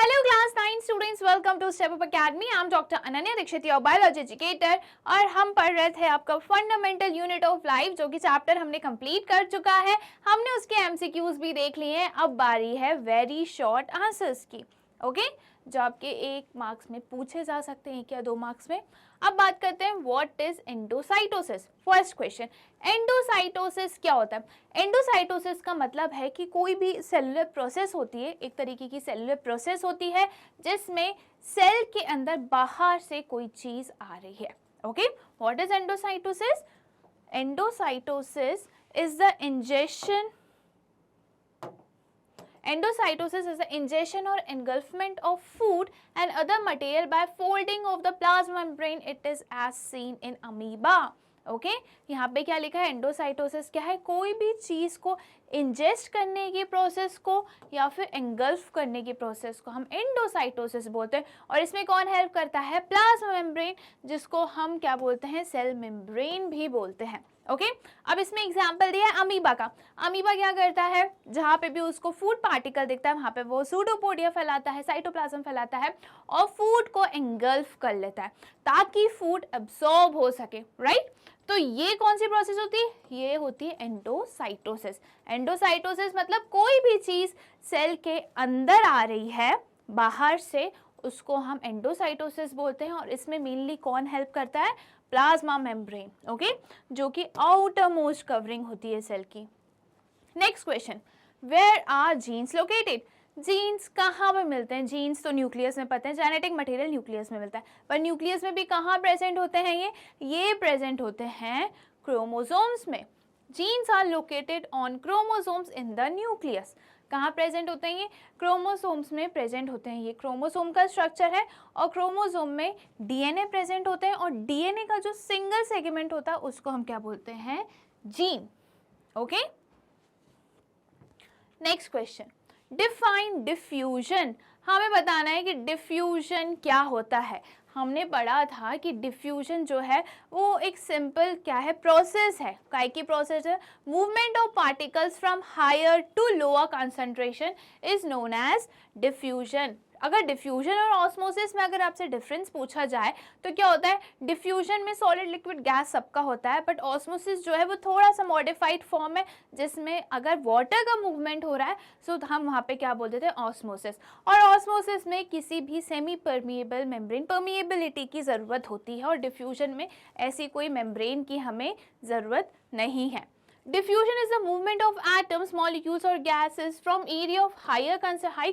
Hello class 9 students, welcome to step up academy. I am doctor Ananya Dikshit, your biology educator, और हम पढ़ रहे थे आपका फंडामेंटल यूनिट ऑफ लाइफ, जो कि चैप्टर हमने कंप्लीट कर चुका है। हमने उसके एमसीक्यूज भी देख लिए हैं। अब बारी है वेरी शॉर्ट आंसर्स की, ओके, जो आपके 1 मार्क्स में पूछे जा सकते हैं, 1 या 2 मार्क्स में। अब बात करते हैं what is endocytosis. First question, endocytosis क्या होता है? एंडोसाइटोसिस का मतलब है कि कोई भी सेलुलर प्रोसेस होती है, एक तरीके की सेलुलर प्रोसेस होती है जिसमें सेल के अंदर बाहर से कोई चीज आ रही है। Okay, what is endocytosis? Endocytosis is the injection Endocytosis is the ingestion or engulfment of food and other material by folding of the plasma membrane. It is as seen in amoeba. Okay, यहाँ पे क्या लिखा है? Endocytosis क्या है? कोई भी चीज को इंजेस्ट करने की प्रोसेस को या फिर एंगल्फ करने की प्रोसेस को हम एंडोसाइटोसिस बोलते हैं। और इसमें कौन हेल्प करता है? प्लाज्मा मेम्ब्रेन, जिसको हम क्या बोलते हैं? सेल मेम्ब्रेन भी बोलते हैं। ओके, अब इसमें एग्जाम्पल दिया है अमीबा का। अमीबा क्या करता है? जहाँ पे भी उसको फूड पार्टिकल दिखता है वहाँ पे वो सूडोपोडिया फैलाता है, साइटोप्लाज्म फैलाता है और फूड को एंगल्फ कर लेता है ताकि फूड एब्सॉर्ब हो सके, राइट? तो ये कौन सी प्रोसेस होती है? ये होती है एंडोसाइटोसिस। एंडोसाइटोसिस मतलब कोई भी चीज सेल के अंदर आ रही है बाहर से, उसको हम एंडोसाइटोसिस बोलते हैं। और इसमें मेनली कौन हेल्प करता है? प्लाज्मा मेम्ब्रेन, ओके, जो कि आउटर मोस्ट कवरिंग होती है सेल की। Next question, where are genes located? Genes कहाँ पे मिलते हैं? जीन्स तो न्यूक्लियस में पता है, जेनेटिक मटेरियल न्यूक्लियस में मिलता है, पर न्यूक्लियस में भी कहाँ प्रेजेंट होते हैं? ये प्रेजेंट होते हैं क्रोमोसोम्स में। Genes are located on chromosomes in the nucleus. कहाँ प्रेजेंट होते हैं? ये क्रोमोसोम्स में प्रेजेंट होते हैं। ये क्रोमोसोम का स्ट्रक्चर है और क्रोमोसोम में डीएनए प्रेजेंट होते हैं, और डीएनए का जो सिंगल सेगमेंट होता है उसको हम क्या बोलते हैं? Gene. Okay, next question, define diffusion. हमें बताना है कि डिफ्यूजन क्या होता है। हमने पढ़ा था कि डिफ्यूजन जो है वो एक सिंपल क्या है? प्रोसेस है। काय की प्रोसेस है? Movement of particles from higher to lower concentration is known as diffusion. अगर डिफ्यूजन और ऑस्मोसिस में अगर आपसे डिफरेंस पूछा जाए तो क्या होता है? डिफ्यूजन में सॉलिड लिक्विड गैस सबका होता है, बट ऑस्मोसिस जो है वो थोड़ा सा मॉडिफाइड फॉर्म है, जिसमें अगर वाटर का मूवमेंट हो रहा है तो हम वहाँ पे क्या बोलते थे? ऑस्मोसिस। और ऑस्मोसिस में किसी भी सेमी परमिएबल मेम्ब्रेन परमिएबिलिटी की ज़रूरत होती है, और डिफ्यूजन में ऐसी कोई मेम्ब्रेन की हमें ज़रूरत नहीं है। Diffusion is the movement of atoms, molecules or gases from area of high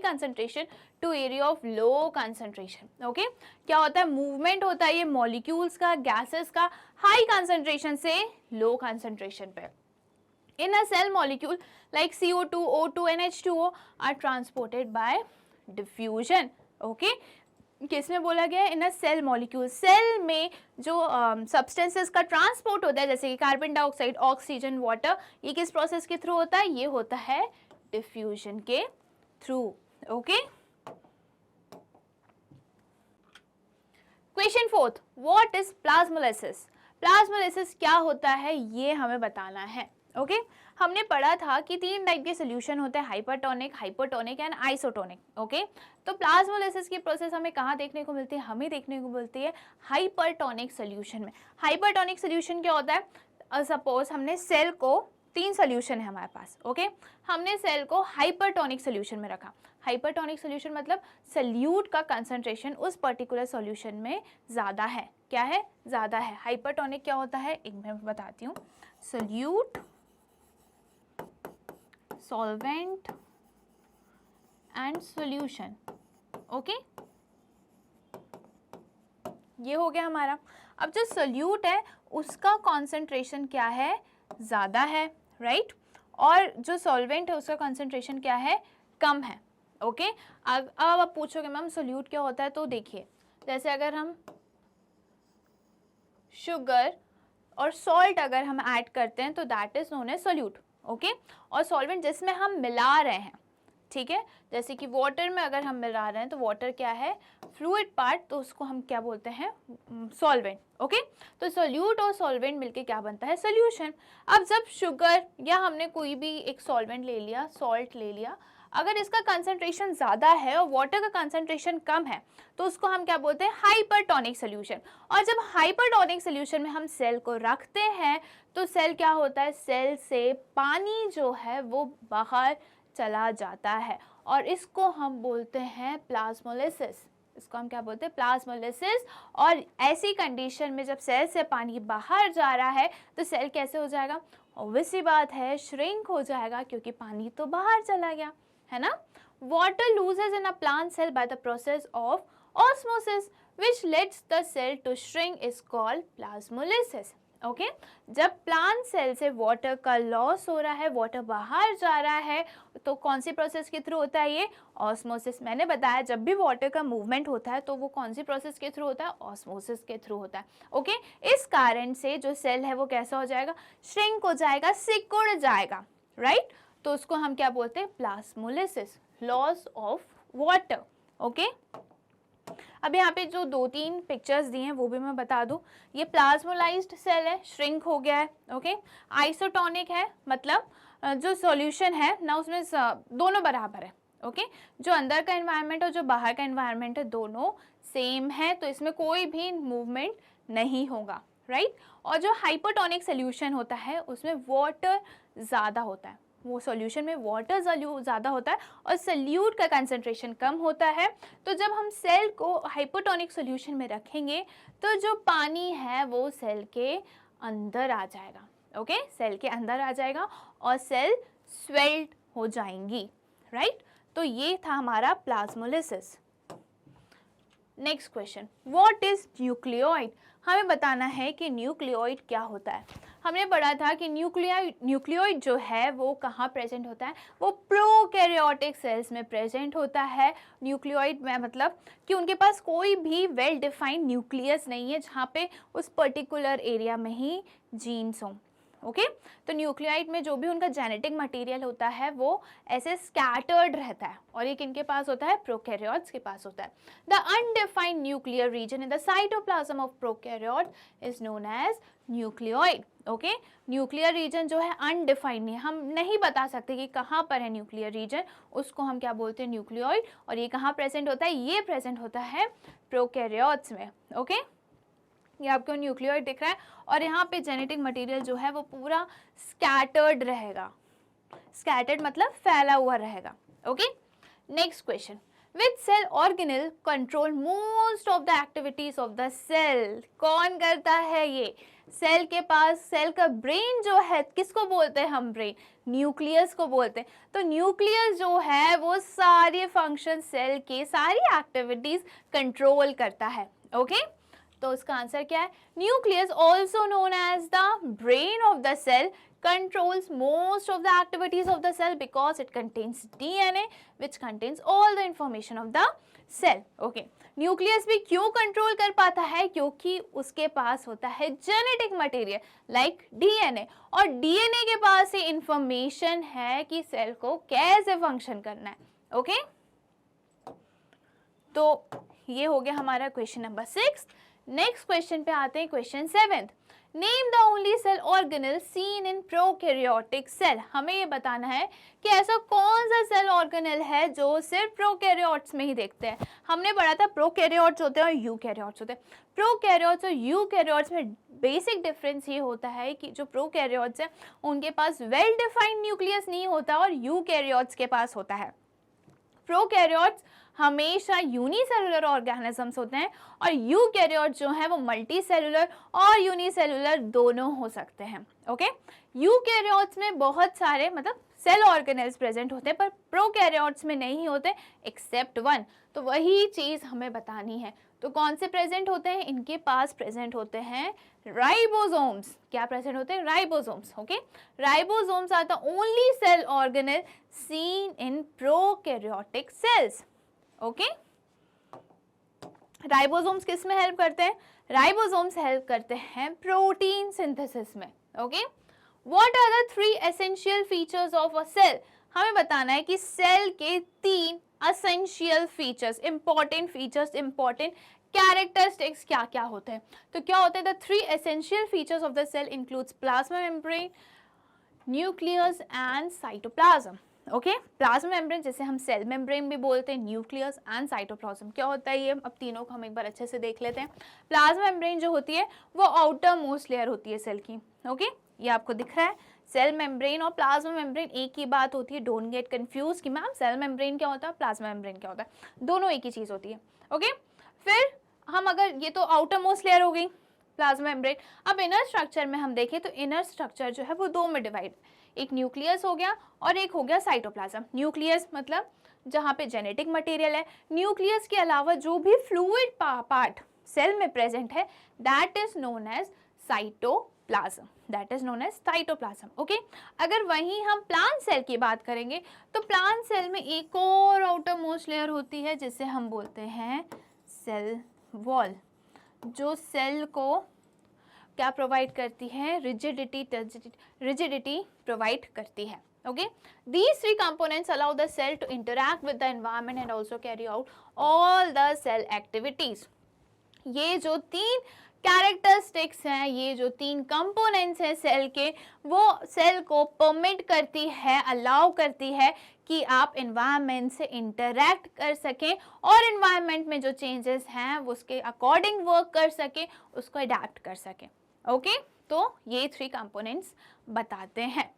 concentration to area of low concentration. Okay? क्या होता है? मूवमेंट होता है ये मॉलिक्यूल्स का, गैसेस का, हाई कंसंट्रेशन से लो कंसंट्रेशन पे। In a cell molecule like CO2, O2 and H2O are transported by diffusion. Okay? किसमें बोला गया है? इन अ सेल मॉलिक्यूल। सेल में जो सब्सटेंसेस का ट्रांसपोर्ट होता है, जैसे कि कार्बन डाइऑक्साइड, ऑक्सीजन, वाटर, ये किस प्रोसेस के थ्रू होता है? ये होता है डिफ्यूजन के through. Okay, question 4, what is plasmolysis? Plasmolysis क्या होता है ये हमें बताना है। ओके, हमने पढ़ा था कि 3 टाइप के सोल्यूशन होते हैं, hypertonic, hypotonic and isotonic. Okay, तो प्लाज्मोलाइसिस की प्रोसेस हमें कहाँ देखने को मिलती है? हमें देखने को मिलती है हाइपरटोनिक सोल्यूशन में। हाइपरटोनिक सोल्यूशन क्या होता है? सपोज हमने सेल को 3 सोल्यूशन है हमारे पास। ओके, हमने सेल को हाइपरटोनिक सोल्यूशन में रखा। हाइपरटोनिक सोल्यूशन मतलब सोल्यूट का कंसंट्रेशन उस पर्टिकुलर सोल्यूशन में ज़्यादा है। क्या है? ज़्यादा है। हाइपरटोनिक क्या होता है? एक मैं बताती हूँ। Solute, solvent and solution. Okay, ये हो गया हमारा। अब जो सोल्यूट है उसका कॉन्सेंट्रेशन क्या है? ज़्यादा है, राइट? और जो सॉल्वेंट है उसका कॉन्सेंट्रेशन क्या है? कम है। ओके, अब आप पूछोगे मैम सोल्यूट क्या होता है? तो देखिए, जैसे अगर हम शुगर और सॉल्ट अगर हम ऐड करते हैं तो that is known as solute. Okay, और सॉल्वेंट जिसमें हम मिला रहे हैं, ठीक है, जैसे कि वाटर में अगर हम मिला रहे हैं तो वाटर क्या है? फ्लूइड पार्ट, तो उसको हम क्या बोलते हैं? सॉल्वेंट। ओके, तो सोल्यूट और सॉल्वेंट मिलके क्या बनता है? सोल्यूशन। अब जब शुगर या हमने कोई भी एक सॉल्वेंट ले लिया, सॉल्ट ले लिया, अगर इसका कंसंट्रेशन ज़्यादा है और वाटर का कंसंट्रेशन कम है तो उसको हम क्या बोलते हैं, हाइपरटोनिक सोल्यूशन। और जब हाइपरटोनिक सोल्यूशन में हम सेल को रखते हैं तो सेल क्या होता है, सेल से पानी जो है वो बाहर चला जाता है और इसको हम बोलते हैं प्लाज्मोलिसिस। इसको हम क्या बोलते हैं, प्लाज्मोलिसिस। और ऐसी कंडीशन में जब सेल से पानी बाहर जा रहा है तो सेल कैसे हो जाएगा, ऑब्वियस सी बात है, श्रिंक हो जाएगा क्योंकि पानी तो बाहर चला गया, है ना। Water loses in a plant cell by the process of osmosis which lets the cell to shrink is called plasmolysis. Okay, जब प्लांट सेल से वाटर का लॉस हो रहा है, वाटर बाहर जा रहा है, तो कौन सी प्रोसेस के थ्रू होता है ये, ऑस्मोसिस। मैंने बताया जब भी वाटर का मूवमेंट होता है तो वो कौन सी प्रोसेस के थ्रू होता है, ऑस्मोसिस के थ्रू होता है। ओके, इस कारण से जो सेल है वो कैसा हो जाएगा, श्रिंक हो जाएगा, सिकुड़ जाएगा, राइट। तो उसको हम क्या बोलते हैं, plasmolysis, loss of water. Okay, अब यहाँ पे जो 2-3 पिक्चर्स दी हैं वो भी मैं बता दूं। ये प्लाज्मोलाइज्ड सेल है, श्रिंक हो गया है। ओके, आइसोटोनिक है, मतलब जो सॉल्यूशन है ना उसमें दोनों बराबर है। ओके, जो अंदर का एनवायरनमेंट और जो बाहर का एनवायरनमेंट है दोनों सेम है, तो इसमें कोई भी मूवमेंट नहीं होगा, राइट। और जो हाइपोटोनिक सोल्यूशन होता है उसमें वाटर ज़्यादा होता है, वो सॉल्यूशन में वाटर ज़्यादा होता है और सल्यूट का कंसंट्रेशन कम होता है। तो जब हम सेल को हाइपोटोनिक सॉल्यूशन में रखेंगे तो जो पानी है वो सेल के अंदर आ जाएगा। ओके, सेल के अंदर आ जाएगा और सेल स्वेल्ड हो जाएंगी, राइट। तो ये था हमारा plasmolysis. Next question, what is nucleoid. हमें बताना है कि न्यूक्लियोइड क्या होता है। हमने पढ़ा था कि न्यूक्लियोइड जो है वो कहाँ प्रेजेंट होता है, वो प्रोकैरियोटिक सेल्स में प्रेजेंट होता है। न्यूक्लियोइड में मतलब कि उनके पास कोई भी वेल डिफाइंड न्यूक्लियस नहीं है जहाँ पे उस पर्टिकुलर एरिया में ही जीन्स हों। ओके, तो न्यूक्लियोइड में जो भी उनका जेनेटिक मटेरियल होता है वो ऐसे स्कैटर्ड रहता है और ये किनके पास होता है, प्रोकैरियोट्स के पास होता है। The undefined nuclear region in the cytoplasm of prokaryote is known as nucleoid. Okay, nuclear region जो है अनडिफाइंड है, हम नहीं बता सकते कि कहाँ पर है न्यूक्लियर रीजन, उसको हम क्या बोलते हैं, न्यूक्लियोइड। और ये कहाँ प्रेजेंट होता है, ये प्रेजेंट होता है प्रोकैरियोट्स में। ओके, ये आपको न्यूक्लियोइड दिख रहा है और यहाँ पे जेनेटिक मटेरियल जो है वो पूरा स्कैटर्ड रहेगा। स्कैटर्ड मतलब फैला हुआ रहेगा। Okay, next question, which cell organelle control most of the activities of the cell. कौन करता है ये, सेल के पास, सेल का ब्रेन जो है, किसको बोलते हैं हम, ब्रेन, न्यूक्लियस को बोलते हैं। तो न्यूक्लियस जो है वो सारे फंक्शन, सेल के सारी एक्टिविटीज कंट्रोल करता है। ओके, तो इसका आंसर क्या है, nucleus also known as the brain of the cell controls most of the activities of the cell because it contains DNA which contains all the information of the cell. Okay, nucleus भी क्यों control कर पाता है, क्योंकि उसके पास होता है genetic material like DNA, और डीएनए के पास ही इंफॉर्मेशन है कि सेल को कैसे फंक्शन करना है। ओके, तो ये हो गया हमारा क्वेश्चन नंबर 6। नेक्स्ट क्वेश्चन पे आते हैं, question 7th, name the only cell organelle seen in prokaryotic cell. हमें ये बताना है कि ऐसा कौन सा सेल ऑर्गेनेल है जो सिर्फ प्रोकैरियोट्स में ही देखते हैं। हमने पढ़ा था प्रोकैरियोट्स होते हैं और यूकैरियोट्स होते हैं। प्रोकैरियोट्स और यूकैरियोट्स में बेसिक डिफरेंस ये होता है कि जो प्रोकैरियोट्स हैं उनके पास वेल डिफाइंड न्यूक्लियस नहीं होता और यूकैरियोट्स के पास होता है। प्रोकैरियोट्स हमेशा यूनिसेलुलर ऑर्गेनिजम्स होते हैं और यूकैरियोट जो है वो मल्टी सेलुलर और यूनिसेलुलर दोनों हो सकते हैं। ओके, यूकैरियोट्स में बहुत सारे मतलब सेल ऑर्गेनेल्स प्रेजेंट होते हैं पर प्रोकैरियोट्स में नहीं होते एक्सेप्ट वन। तो वही चीज़ हमें बतानी है। तो कौन से प्रेजेंट होते हैं, इनके पास प्रेजेंट होते हैं राइबोसोम्स। क्या प्रेजेंट होते हैं, ribosomes. Okay, ribosomes are the only cell organelle seen in prokaryotic cells. Okay, ribosomes किस में हेल्प करते हैं, राइबोसोम्स हेल्प करते हैं प्रोटीन सिंथेसिस में। Okay, what are the 3 essential features of a cell. हमें बताना है कि सेल के 3 essential features, important features, important characteristics क्या क्या होते हैं। तो क्या होते हैं, the 3 essential features of the cell includes plasma membrane, nucleus and cytoplasm. Okay. Plasma membrane जिसे हम सेल मेम्ब्रेन भी बोलते हैं, न्यूक्लियस एंड साइटोप्लाज्म। क्या होता है ये, अब तीनों को हम एक बार अच्छे से देख लेते हैं। प्लाज्मा मेम्ब्रेन जो होती है वो आउटर मोस्ट लेयर होती है सेल की। ओके, ये आपको दिख रहा है। सेल मेम्ब्रेन और प्लाज्मा मेम्ब्रेन एक ही बात होती है, डोंट गेट कंफ्यूज कि मैम सेल मेम्ब्रेन क्या होता है, प्लाज्मा मेम्ब्रेन क्या होता है, दोनों एक ही चीज होती है। ओके, फिर हम अगर ये तो आउटर मोस्ट लेयर हो गई प्लाज्मा मेम्ब्रेन। अब इनर स्ट्रक्चर में हम देखें तो इनर स्ट्रक्चर जो है वो दो में डिवाइड, एक न्यूक्लियस हो गया और एक हो गया साइटोप्लाज्म। न्यूक्लियस मतलब जहाँ पे जेनेटिक मटेरियल है। न्यूक्लियस के अलावा जो भी फ्लूइड पार्ट सेल में प्रेजेंट है that is known as cytoplasm, that is known as cytoplasm. Okay, अगर वहीं हम प्लांट सेल की बात करेंगे तो प्लांट सेल में एक और आउटर मोस्ट लेयर होती है जिसे हम बोलते हैं सेल वॉल, जो सेल को क्या प्रोवाइड करती है, रिजिडिटी प्रोवाइड करती है। Okay, these three components allow the cell to interact with the environment and also carry out all the cell activities। ये जो तीन कैरेक्टरिस्टिक्स हैं, ये जो तीन कंपोनेंट्स हैं सेल के, वो सेल को परमिट करती है, अलाउ करती है कि आप एनवायरनमेंट से इंटरैक्ट कर सकें और एनवायरनमेंट में जो चेंजेस हैं उसके अकॉर्डिंग वर्क कर सकें, उसको अडैप्ट कर सकें। ओके, तो ये थ्री कंपोनेंट्स बताते हैं।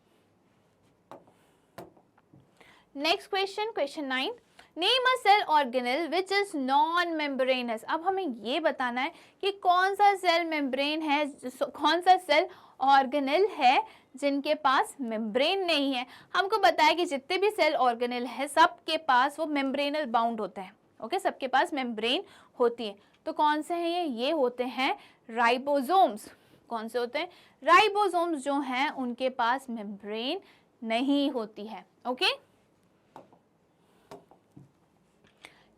Next question, question 9, name a cell organelle which is non membranous. अब हमें ये बताना है कि कौन सा सेल मेम्ब्रेन है, कौन सा सेल ऑर्गेनेल है जिनके पास मेम्ब्रेन नहीं है। हमको बताया कि जितने भी सेल ऑर्गेनेल है सबके पास वो मेम्ब्रेनल बाउंड होते हैं। ओके, सबके पास मेम्ब्रेन होती है। तो कौन से हैं ये होते हैं राइबोसोम्स। कौन से होते हैं, राइबोसोम्स जो हैं उनके पास मेम्ब्रेन नहीं होती है। Okay,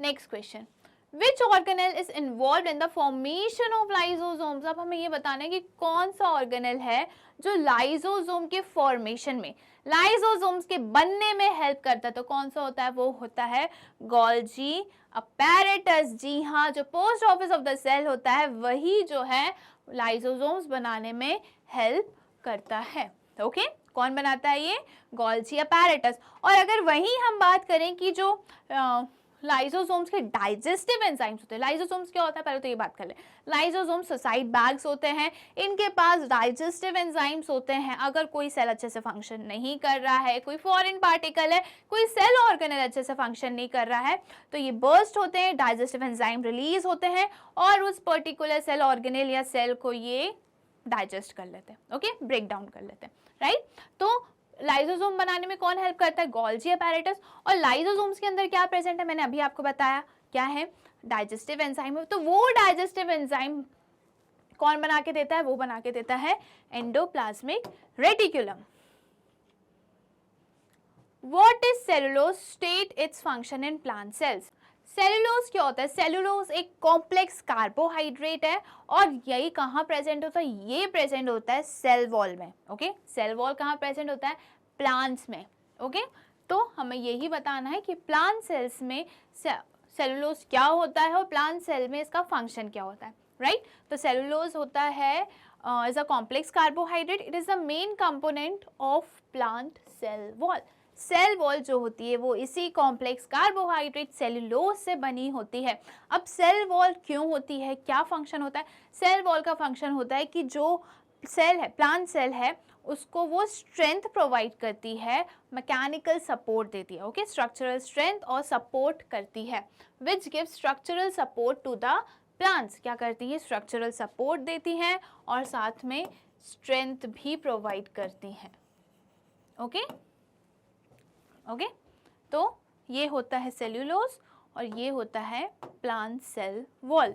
next question, which organelle is involve in the formation of lysosomes. अब हमें ये बताना है कि कौन सा ऑर्गेनेल है जो लाइसोसोम के फॉर्मेशन में, लाइसोसोम्स के बनने में हेल्प करता है। तो कौन सा होता है, वो होता है गोल्जी अपैरेटस। जी हाँ, जो post office of the cell होता है वही जो है लाइसोसोम्स बनाने में हेल्प करता है। ओके, कौन बनाता है ये, गोल्जी अपैरेटस। और अगर वहीं हम बात करें कि जो लाइसोसोम्स के डाइजेस्टिव एंजाइम्स होते हैं, लाइसोसोम्स क्या होता है पहले तो ये बात कर ले। लाइसोसोम्स सुसाइड बैग्स होते हैं, इनके पास डाइजेस्टिव एंजाइम्स होते हैं। अगर कोई सेल अच्छे से फंक्शन नहीं कर रहा है, कोई फॉरेन पार्टिकल है, कोई सेल ऑर्गेनेल अच्छे से फंक्शन नहीं कर रहा है, तो ये बर्स्ट होते हैं, डाइजेस्टिव एंजाइम रिलीज होते हैं और उस पर्टिकुलर सेल ऑर्गेनेल या सेल को ये डाइजेस्ट कर लेते हैं। ओके, ब्रेक डाउन कर लेते हैं, राइट। तो लाइसोसोम बनाने में कौन हेल्प करता है, गोल्जी अपैरेटस। और लाइसोसोम्स के अंदर क्या प्रेजेंट है, मैंने अभी आपको बताया क्या है, डाइजेस्टिव एंजाइम। तो वो डाइजेस्टिव एंजाइम कौन बना के देता है, वो बना के देता है endoplasmic reticulum. What is cellulose, state its function in plant cells. Cellulose क्या होता है, सेलुलोज एक कॉम्प्लेक्स कार्बोहाइड्रेट है और यही कहाँ प्रेजेंट होता है, ये प्रेजेंट होता है सेल वॉल में। ओके, सेल वॉल कहाँ प्रेजेंट होता है, प्लांट्स में। ओके, तो हमें यही बताना है कि प्लांट सेल्स में सेलुलोज क्या होता है और प्लांट सेल में इसका फंक्शन क्या होता है, राइट। तो सेलुलोज होता है is a complex carbohydrate, it is the main component of plant cell wall. Cell wall जो होती है वो इसी कॉम्प्लेक्स कार्बोहाइड्रेट सेलुलोज से बनी होती है। अब सेल वॉल क्यों होती है, क्या फंक्शन होता है, सेल वॉल का फंक्शन होता है कि जो सेल है, प्लांट सेल है, उसको वो स्ट्रेंथ प्रोवाइड करती है, मैकेनिकल सपोर्ट देती है। ओके, स्ट्रक्चरल स्ट्रेंथ और सपोर्ट करती है, which give structural support to the plants. क्या करती है, स्ट्रक्चरल सपोर्ट देती हैं और साथ में स्ट्रेंथ भी प्रोवाइड करती हैं। ओके, ओके, तो ये होता है सेल्यूलोज और ये होता है plant cell wall.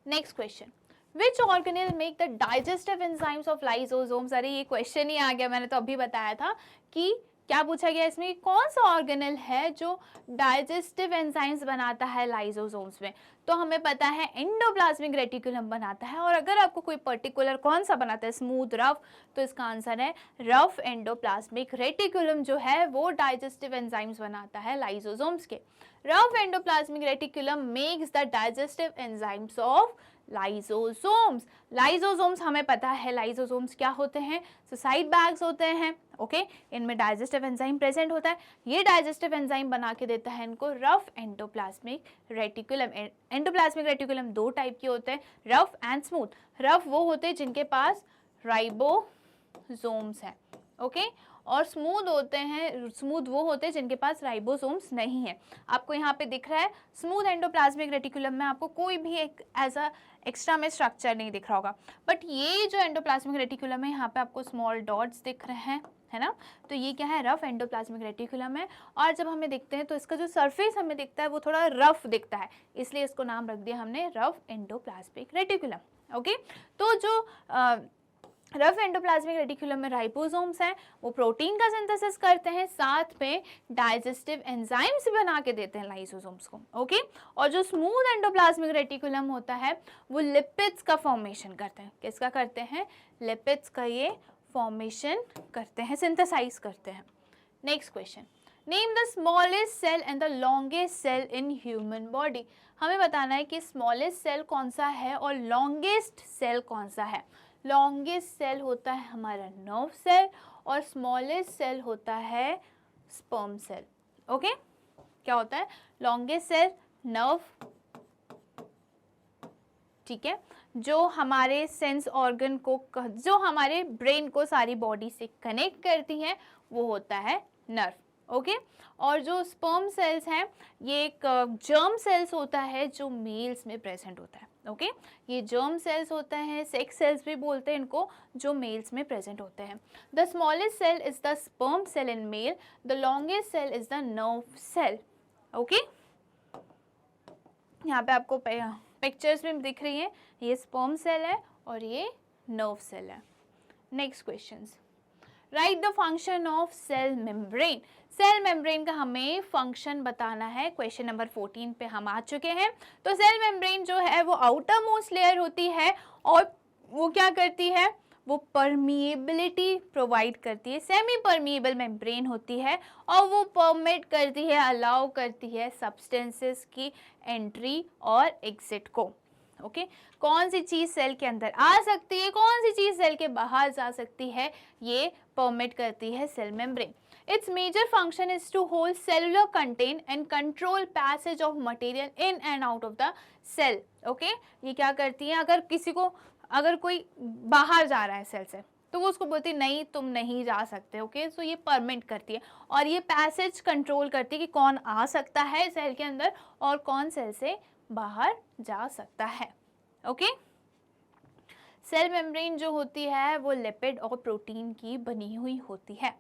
Next question, which organelle make the digestive enzymes of lysosomes. अरे ये क्वेश्चन ही आ गया, मैंने तो अभी बताया था कि क्या पूछा गया इसमें, कौन सा ऑर्गेनेल है जो डाइजेस्टिव एंजाइम्स बनाता है लाइसोसोम्स में। तो हमें पता है एंडोप्लाज्मिक रेटिकुलम बनाता है, और अगर आपको कोई पर्टिकुलर कौन सा बनाता है, स्मूथ, रफ, तो इसका आंसर है रफ एंडोप्लाज्मिक रेटिकुलम जो है वो डाइजेस्टिव एंजाइम्स बनाता है लाइसोसोम्स के। Rough endoplasmic reticulum makes the digestive enzymes of lysosomes. Lysosomes हमें पता है लाइसोसोम्स क्या होते हैं, तो साइड बैग्स होते हैं, ओके इनमें डाइजेस्टिव एंजाइम प्रेजेंट होता है, ये डाइजेस्टिव एंजाइम बना के देता है इनको rough endoplasmic reticulum. Endoplasmic reticulum दो टाइप के होते हैं, रफ एंड स्मूथ। रफ वो होते हैं जिनके पास राइबोसोम्स हैं, ओके और स्मूथ होते हैं, स्मूथ वो होते हैं जिनके पास राइबोसोम्स नहीं है। आपको यहाँ पे दिख रहा है स्मूथ एंडोप्लाज्मिक रेटिकुलम में आपको कोई भी एक ऐसा एक्स्ट्रा में स्ट्रक्चर नहीं दिख रहा होगा, बट ये जो एंडोप्लाज्मिक रेटिकुलम है यहाँ पे आपको स्मॉल डॉट्स दिख रहे हैं, है ना, तो ये क्या है, रफ एंडोप्लाज्मिक रेटिकुलम है। और जब हमें दिखते हैं तो इसका जो सरफेस हमें दिखता है वो थोड़ा रफ दिखता है, इसलिए इसको नाम रख दिया हमने रफ एंडोप्लाज्मिक रेटिकुलम, ओके। तो जो रफ एंडोप्लाज्मिक रेटिकुलम में राइबोसोम्स हैं, वो प्रोटीन का सिंथेसिस करते हैं, साथ में डाइजेस्टिव एंजाइम्स बना के देते हैं लाइसोसोम्स को, ओके। और जो स्मूथ एंडोप्लाज्मिक रेटिकुलम होता है वो लिपिड्स का फॉर्मेशन करते हैं। किसका करते हैं, लिपिड्स का ये फॉर्मेशन करते हैं, सिंथेसाइज करते हैं। Next question, name the smallest cell and the longest cell in human body. हमें बताना है कि स्मॉलेस्ट सेल कौन सा है और लॉन्गेस्ट सेल कौन सा है। लॉन्गेस्ट सेल होता है हमारा नर्व सेल और स्मॉलेस्ट सेल होता है स्पर्म सेल, ओके। क्या होता है, लॉन्गेस्ट सेल नर्व, ठीक है, जो हमारे सेंस ऑर्गन को, जो हमारे ब्रेन को सारी बॉडी से कनेक्ट करती है, वो होता है नर्व, ओके। और जो स्पर्म सेल्स हैं ये एक जर्म सेल्स होता है जो मेल्स में प्रेजेंट होता है, ओके। ये जर्म सेल्स होता है, सेक्स सेल्स भी बोलते हैं इनको, जो मेल्स में प्रेजेंट होते हैं। The smallest cell is the sperm cell in male, the longest cell is the nerve cell, okay. यहाँ पे आपको पिक्चर्स में दिख रही है, ये स्पर्म सेल है और ये नर्व सेल है। Next questions, write the function of cell membrane. Cell membrane का हमें फंक्शन बताना है। क्वेश्चन नंबर 14 पे हम आ चुके हैं। तो सेल मेम्ब्रेन जो है वो आउटर मोस्ट लेयर होती है और वो क्या करती है, वो परमिएबिलिटी प्रोवाइड करती है, सेमी परमिएबल मेम्ब्रेन होती है और वो परमिट करती है, अलाउ करती है सब्सटेंसेस की एंट्री और एग्जिट को, ओके। कौन सी चीज़ सेल के अंदर आ सकती है, कौन सी चीज़ सेल के बाहर जा सकती है, ये परमिट करती है cell membrane. Its major function is to hold cellular content and control passage of material in and out of the cell, okay? ये क्या करती है, अगर किसी को, अगर कोई बाहर जा रहा है सेल से तो वो उसको बोलती है नहीं तुम नहीं जा सकते, ओके। सो ये परमिट करती है और ये पैसेज कंट्रोल करती है कि कौन आ सकता है सेल के अंदर और कौन सेल से बाहर जा सकता है, ओके। सेल मेम्ब्रेन जो होती है वो लिपिड और प्रोटीन की बनी हुई होती है।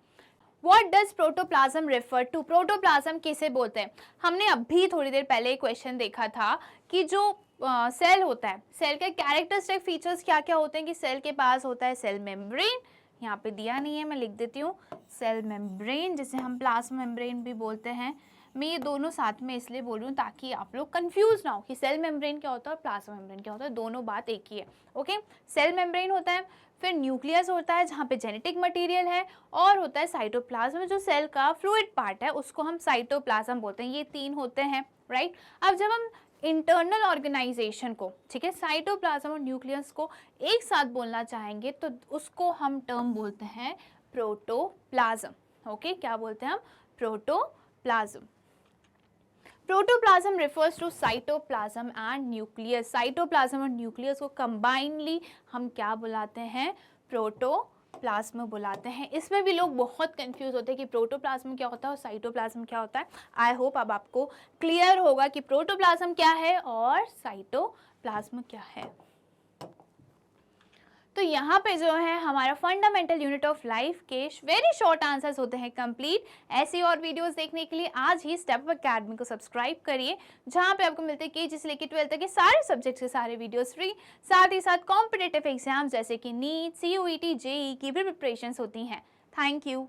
What does protoplasm refer to, protoplasm किसे बोलते हैं। हमने अभी थोड़ी देर पहले क्वेश्चन देखा था कि जो सेल होता है, सेल के कैरेक्टरिस्टिक फीचर्स क्या क्या होते हैं कि सेल के पास होता है सेल मेम्ब्रेन, यहाँ पे दिया नहीं है मैं लिख देती हूँ, सेल मेम्ब्रेन जिसे हम प्लाज्मा मेम्ब्रेन भी बोलते हैं। मैं ये दोनों साथ में इसलिए बोल रही हूँ ताकि आप लोग कंफ्यूज ना हो कि सेल मेम्ब्रेन क्या होता है और प्लाज्मा मेम्ब्रेन क्या होता है, दोनों बात एक ही है, ओके। सेल मेम्ब्रेन होता है, फिर न्यूक्लियस होता है जहाँ पे जेनेटिक मटेरियल है, और होता है साइटोप्लाज्म जो सेल का फ्लूइड पार्ट है, उसको हम साइटोप्लाज्म बोलते हैं। ये तीन होते हैं, राइट। अब जब हम इंटरनल ऑर्गेनाइजेशन को, ठीक है, साइटोप्लाज्म और न्यूक्लियस को एक साथ बोलना चाहेंगे तो उसको हम टर्म बोलते हैं प्रोटोप्लाज्म, ओके। क्या बोलते हैं हम, protoplasm. Protoplasm refers to cytoplasm and nucleus. Cytoplasm और न्यूक्लियस को कंबाइनली हम क्या बुलाते हैं, प्रोटोप्लाज्म बुलाते हैं। इसमें भी लोग बहुत कंफ्यूज होते हैं कि प्रोटोप्लाज्म क्या होता है और साइटोप्लाज्म क्या होता है। आई होप अब आपको क्लियर होगा कि प्रोटोप्लाज्म क्या है और साइटोप्लाज्म क्या है। तो यहाँ पे जो है हमारा फंडामेंटल यूनिट ऑफ लाइफ के वेरी शॉर्ट आंसर्स होते हैं कंप्लीट। ऐसी और वीडियोस देखने के लिए आज ही स्टेप अप अकेडमी को सब्सक्राइब करिए, जहाँ पे आपको मिलते हैं केजी से लेकर 12 तक के सारे सब्जेक्ट्स के सारे वीडियोस फ्री। साथ ही साथ कॉम्पिटिटिव एग्जाम्स जैसे कि नीट, CUET, JEE की भी प्रिपरेशंस होती हैं। Thank you.